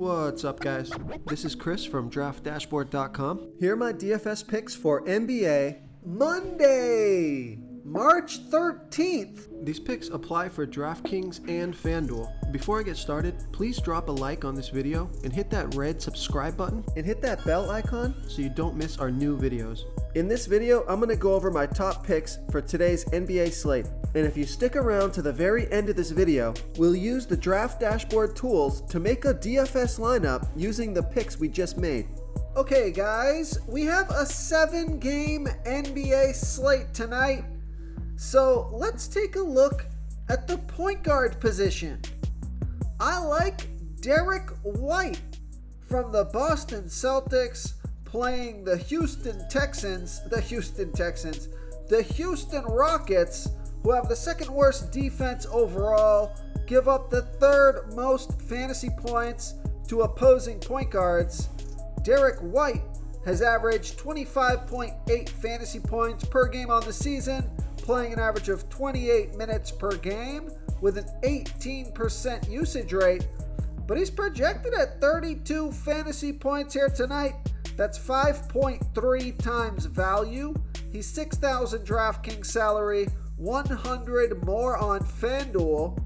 What's up, guys? This is Chris from DraftDashboard.com. Here are my DFS picks for NBA Monday, March 13th. These picks apply for DraftKings and FanDuel. Before I get started, please drop a like on this video and hit that red subscribe button and hit that bell icon so you don't miss our new videos. In this video, I'm going to go over my top picks for today's NBA slate. And if you stick around to the very end of this video, we'll use the Draft Dashboard tools to make a DFS lineup using the picks we just made. Okay guys, we have a 7-game NBA slate tonight. So let's take a look at the point guard position. I like Derek White from the Boston Celtics playing the Houston Rockets, who have the second worst defense overall, give up the third most fantasy points to opposing point guards. Derek White has averaged 25.8 fantasy points per game on the season, playing an average of 28 minutes per game with an 18% usage rate, but he's projected at 32 fantasy points here tonight. That's 5.3 times value. He's 6,000 DraftKings salary, 100 more on FanDuel,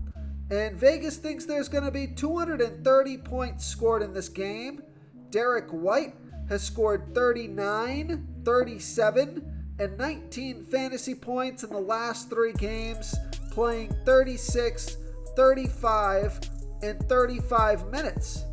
and Vegas thinks there's going to be 230 points scored in this game. Derek White has scored 39, 37, and 19 fantasy points in the last 3 games, playing 36, 35, and 35 minutes.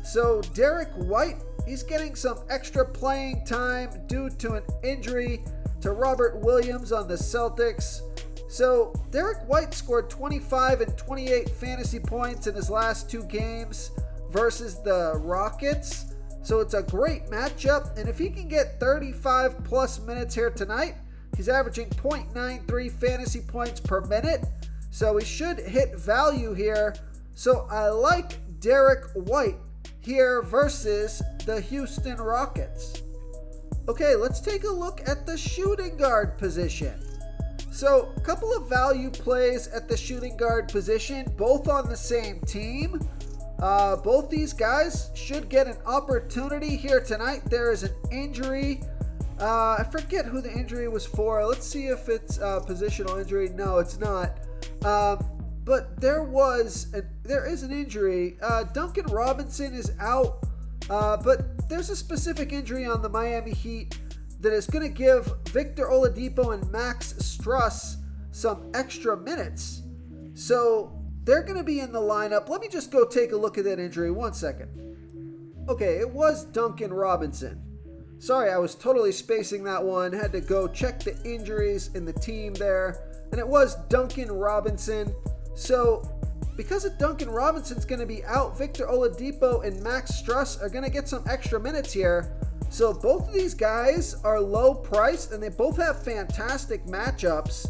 So Derek White, he's getting some extra playing time due to an injury to Robert Williams on the Celtics. So Derek White scored 25 and 28 fantasy points in his last 2 games versus the Rockets. So it's a great matchup, and if he can get 35 plus minutes here tonight, he's averaging 0.93 fantasy points per minute. So he should hit value here. So I like Derek White here versus the Houston Rockets. Okay, let's take a look at the shooting guard position. So a couple of value plays at the shooting guard position, both on the same team. Both these guys should get an opportunity here tonight. There is an injury. I forget who the injury was for. Let's see if it's a positional injury. No, it's not. But there is an injury. Duncan Robinson is out, but there's a specific injury on the Miami Heat that is going to give Victor Oladipo and Max Struss some extra minutes. So they're going to be in the lineup. Let me just go take a look at that injury. 1 second. Okay, it was Duncan Robinson. Sorry, I was totally spacing that one. Had to go check the injuries in the team there. And it was Duncan Robinson. So because of Duncan Robinson's going to be out, Victor Oladipo and Max Struss are going to get some extra minutes here. So both of these guys are low priced and they both have fantastic matchups.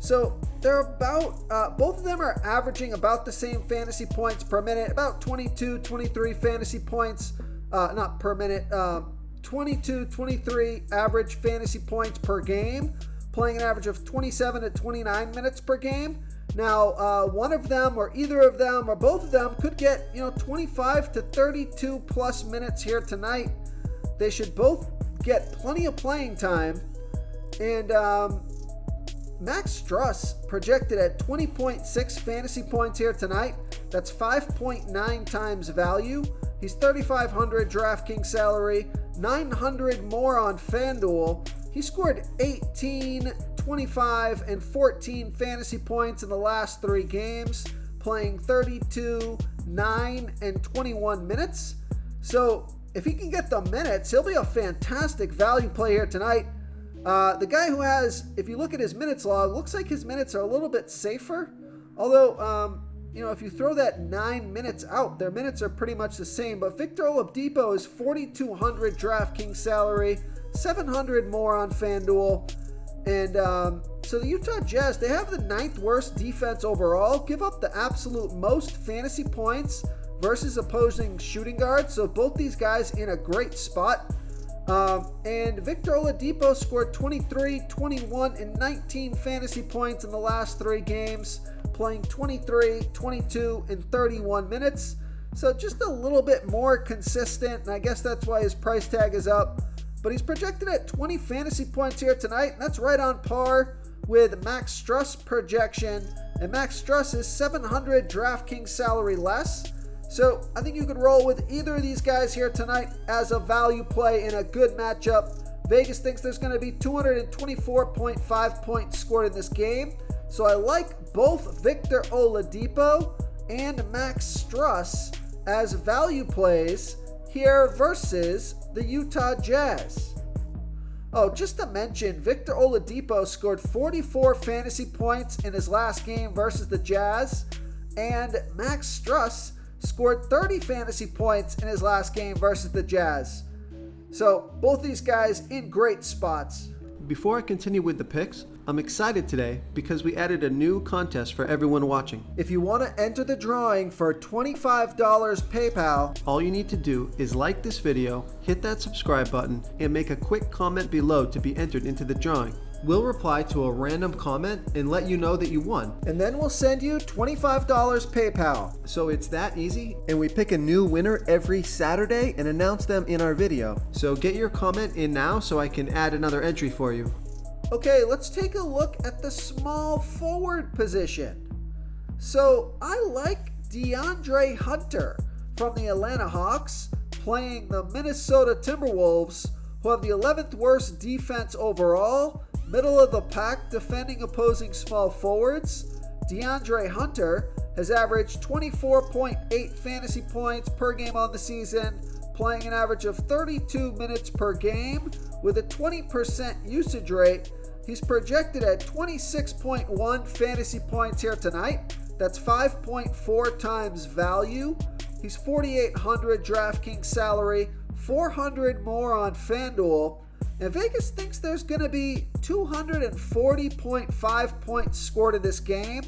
So they're both of them are averaging about the same fantasy points per minute, about 22, 23 fantasy points, not per minute, 22, 23 average fantasy points per game, playing an average of 27 to 29 minutes per game. Now, one of them or either of them or both of them could get, 25 to 32 plus minutes here tonight. They should both get plenty of playing time. And Max Struss projected at 20.6 fantasy points here tonight. That's 5.9 times value. He's 3,500 DraftKings salary, 900 more on FanDuel. He scored 18, 25, and 14 fantasy points in the last 3 games, playing 32, 9, and 21 minutes. So if he can get the minutes, he'll be a fantastic value play here tonight. The guy who has, if you look at his minutes log, looks like his minutes are a little bit safer. Although, if you throw that 9 minutes out, their minutes are pretty much the same. But Victor Oladipo is 4,200 DraftKings salary, 700 more on FanDuel. And so the Utah Jazz, they have the 9th worst defense overall, give up the absolute most fantasy points versus opposing shooting guards. So both these guys in a great spot. And Victor Oladipo scored 23, 21, and 19 fantasy points in the last 3 games, playing 23, 22, and 31 minutes. So just a little bit more consistent, and I guess that's why his price tag is up. But he's projected at 20 fantasy points here tonight, and that's right on par with Max Struss projection. And Max Struss is 700 DraftKings salary less. So I think you could roll with either of these guys here tonight as a value play in a good matchup. Vegas thinks there's going to be 224.5 points scored in this game. So I like both Victor Oladipo and Max Struss as value plays here versus the Utah Jazz. Oh, just to mention, Victor Oladipo scored 44 fantasy points in his last game versus the Jazz, and Max Struss scored 30 fantasy points in his last game versus the Jazz. So both these guys in great spots. Before I continue with the picks, I'm excited today because we added a new contest for everyone watching. If you want to enter the drawing for $25 PayPal, all you need to do is like this video, hit that subscribe button, and make a quick comment below to be entered into the drawing. We'll reply to a random comment and let you know that you won. And then we'll send you $25 PayPal. So it's that easy, and we pick a new winner every Saturday and announce them in our video. So get your comment in now so I can add another entry for you. Okay, let's take a look at the small forward position. So I like DeAndre Hunter from the Atlanta Hawks playing the Minnesota Timberwolves, who have the 11th worst defense overall, middle of the pack defending opposing small forwards. DeAndre Hunter has averaged 24.8 fantasy points per game on the season, playing an average of 32 minutes per game with a 20% usage rate. He's projected at 26.1 fantasy points here tonight. That's 5.4 times value. He's 4,800 DraftKings salary, 400 more on FanDuel. And Vegas thinks there's going to be 240.5 points scored in this game.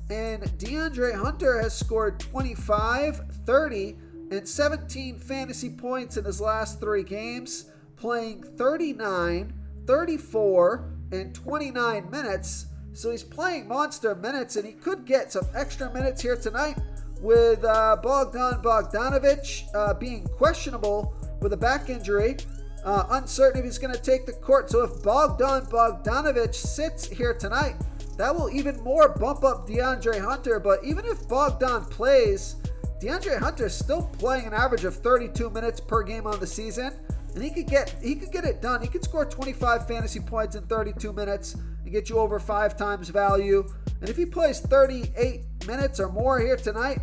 And DeAndre Hunter has scored 25, 30, and 17 fantasy points in his last 3 games, playing 39, 34, and 29 minutes. So he's playing monster minutes, and he could get some extra minutes here tonight with Bogdan Bogdanovic being questionable with a back injury. Uncertain if he's going to take the court. So if Bogdan Bogdanovic sits here tonight, that will even more bump up DeAndre Hunter. But even if Bogdan plays, DeAndre Hunter is still playing an average of 32 minutes per game on the season, and he could get it done. He could score 25 fantasy points in 32 minutes and get you over 5 times value. And if he plays 38 minutes or more here tonight,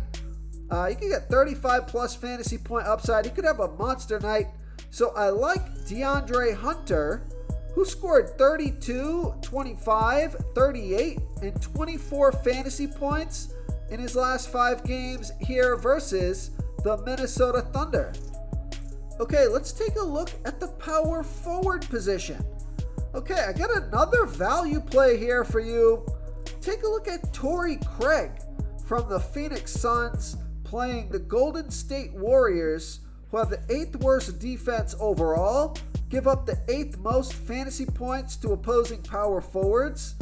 he could get 35 plus fantasy point upside. He could have a monster night. So I like DeAndre Hunter, who scored 32, 25, 38, and 24 fantasy points in his last 5 games here versus the Minnesota Thunder. Okay, let's take a look at the power forward position. Okay, I got another value play here for you. Take a look at Torrey Craig from the Phoenix Suns playing the Golden State Warriors, who have the 8th worst defense overall, give up the 8th most fantasy points to opposing power forwards.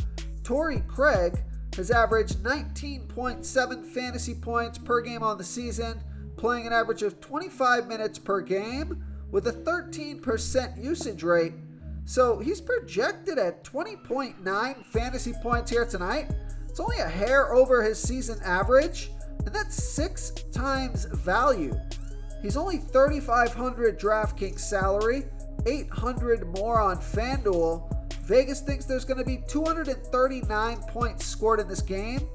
Torrey Craig has averaged 19.7 fantasy points per game on the season, playing an average of 25 minutes per game with a 13% usage rate. So he's projected at 20.9 fantasy points here tonight. It's only a hair over his season average, and that's 6 times value. He's only 3,500 DraftKings salary, 800 more on FanDuel. Vegas thinks there's going to be 239 points scored in this game.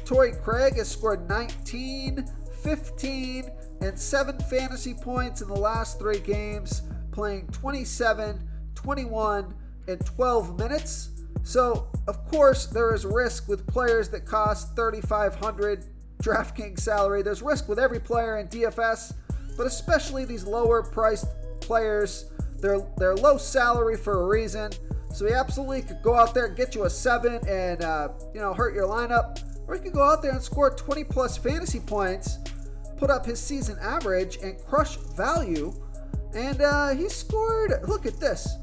Torrey Craig has scored 19, 15, and 7 fantasy points in the last 3 games, playing 27, 21, and 12 minutes. So, of course, there is risk with players that cost 3,500 DraftKings salary. There's risk with every player in DFS, but especially these lower priced players. They're low salary for a reason. So he absolutely could go out there and get you a 7 and hurt your lineup. Or he could go out there and score 20 plus fantasy points, put up his season average, and crush value. And he scored, look at this.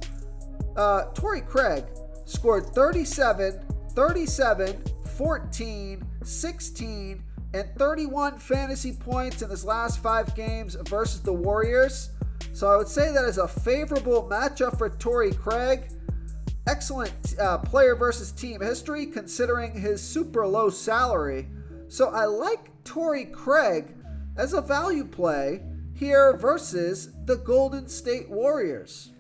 Torrey Craig scored 37, 37, 14, 16, and 31 fantasy points in his last 5 games versus the Warriors. So I would say that is a favorable matchup for Torrey Craig. Excellent player versus team history considering his super low salary. So I like Torrey Craig as a value play here versus the Golden State Warriors.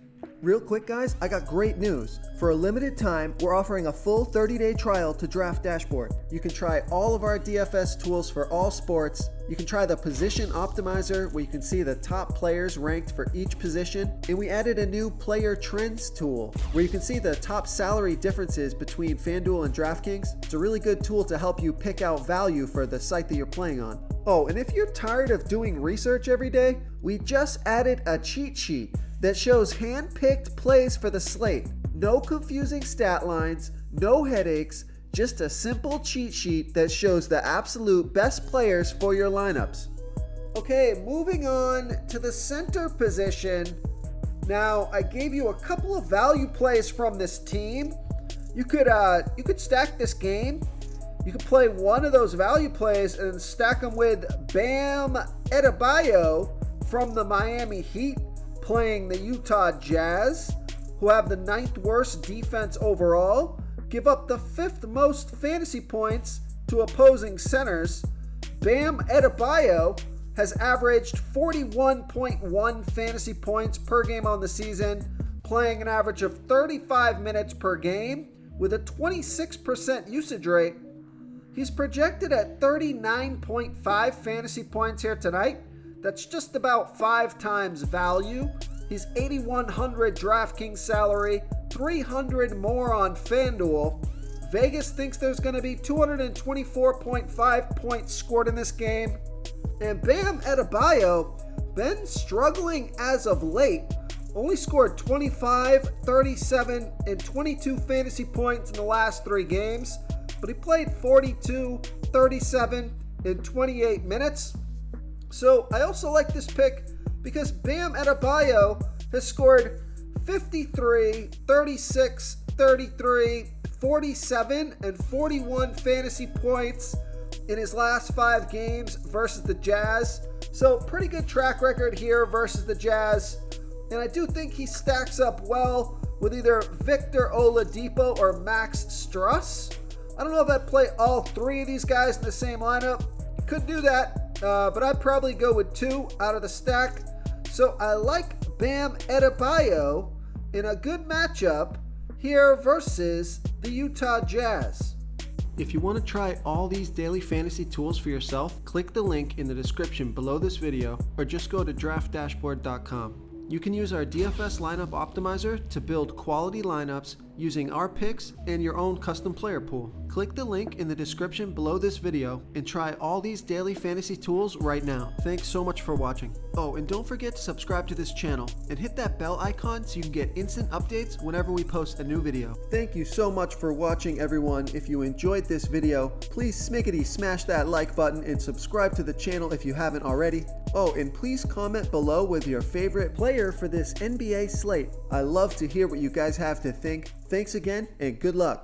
Real quick, guys, I got great news. For a limited time, we're offering a full 30-day trial to Draft Dashboard. You can try all of our DFS tools for all sports. You can try the Position Optimizer, where you can see the top players ranked for each position. And we added a new Player Trends tool, where you can see the top salary differences between FanDuel and DraftKings. It's a really good tool to help you pick out value for the site that you're playing on. Oh, and if you're tired of doing research every day, we just added a cheat sheet that shows hand-picked plays for the slate. No confusing stat lines, no headaches, just a simple cheat sheet that shows the absolute best players for your lineups. Okay, moving on to the center position. Now, I gave you a couple of value plays from this team. You could stack this game. You could play one of those value plays and stack them with Bam Adebayo from the Miami Heat, playing the Utah Jazz, who have the 9th worst defense overall, give up the 5th most fantasy points to opposing centers. Bam Adebayo has averaged 41.1 fantasy points per game on the season, playing an average of 35 minutes per game with a 26% usage rate. He's projected at 39.5 fantasy points here tonight. That's just about 5 times value. He's 8,100 DraftKings salary, 300 more on FanDuel. Vegas thinks there's going to be 224.5 points scored in this game. And Bam Adebayo, been struggling as of late. Only scored 25, 37, and 22 fantasy points in the last 3 games. But he played 42, 37, and 28 minutes. So I also like this pick because Bam Adebayo has scored 53, 36, 33, 47, and 41 fantasy points in his last 5 games versus the Jazz. So pretty good track record here versus the Jazz. And I do think he stacks up well with either Victor Oladipo or Max Strus. I don't know if I'd play all 3 of these guys in the same lineup. Could do that. But I'd probably go with 2 out of the stack. So I like Bam Adebayo in a good matchup here versus the Utah Jazz. If you want to try all these daily fantasy tools for yourself, click the link in the description below this video or just go to draftdashboard.com. You can use our DFS lineup optimizer to build quality lineups using our picks and your own custom player pool. Click the link in the description below this video and try all these daily fantasy tools right now. Thanks so much for watching. Oh, and don't forget to subscribe to this channel and hit that bell icon so you can get instant updates whenever we post a new video. Thank you so much for watching, everyone. If you enjoyed this video, please smickety smash that like button and subscribe to the channel if you haven't already. Oh, and please comment below with your favorite player for this NBA slate. I love to hear what you guys have to think. Thanks again, and good luck.